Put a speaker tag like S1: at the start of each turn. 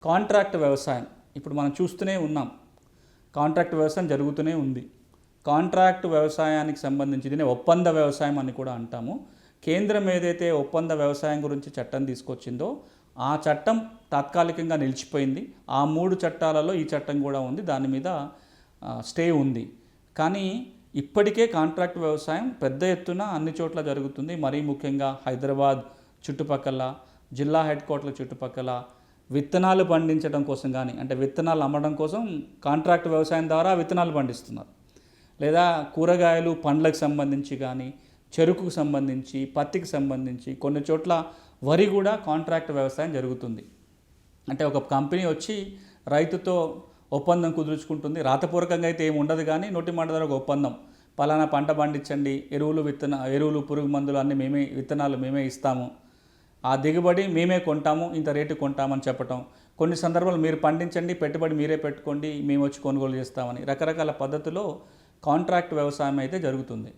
S1: Contract వ్యవసాయం ఇప్పుడు మనం చూస్తూనే ఉన్నాం. కాంట్రాక్ట్ వ్యవసాయం జరుగుతూనే ఉంది. కాంట్రాక్ట్ వ్యవసాయానికి సంబంధించి దీన్ని ఒప్పంద వ్యవసాయం అని కూడా అంటాము. కేంద్రం ఏదైతే ఒప్పంద వ్యవసాయం గురించి చట్టం తీసుకొచ్చిందో ఆ చట్టం తాత్కాలికంగా నిలిచిపోయింది. ఆ 3 చట్టాలలో ఈ చట్టం కూడా ఉంది. దాని మీద స్టే ఉంది. కానీ ఇప్పటికే కాంట్రాక్ట్ వ్యవసాయం పెద్ద ఎత్తున అన్ని చోట్ల జరుగుతుంది. మరీ ముఖ్యంగా హైదరాబాద్ చుట్టుపక్కల, జిల్లా హెడ్ క్వార్టర్ల చుట్టుపక్కల విత్తనాలు పండించడం కోసం కానీ, అంటే విత్తనాలు అమ్మడం కోసం కాంట్రాక్ట్ వ్యవసాయం ద్వారా విత్తనాలు పండిస్తున్నారు. లేదా కూరగాయలు పండ్లకు సంబంధించి కానీ, చెరుకుకు సంబంధించి, పత్తికి సంబంధించి కొన్ని చోట్ల వరి కూడా కాంట్రాక్ట్ వ్యవసాయం జరుగుతుంది. అంటే ఒక కంపెనీ వచ్చి రైతుతో ఒప్పందం కుదుర్చుకుంటుంది. రాతపూర్వకంగా అయితే ఏమి ఉండదు, కానీ నోటి మాట ద్వారా ఒక ఒప్పందం, పలానా పంట పండించండి, ఎరువులు పురుగు మందులు అన్నీ మేమే, విత్తనాలు మేమే ఇస్తాము, ఆ దిగుబడి మేమే కొంటాము, ఇంత రేటు కొంటామని చెప్పటం. కొన్ని సందర్భాలు మీరు పండించండి, పెట్టుబడి మీరే పెట్టుకోండి, మేము వచ్చి కొనుగోలు చేస్తామని రకరకాల పద్ధతిలో కాంట్రాక్ట్ వ్యవసాయం అయితే జరుగుతుంది.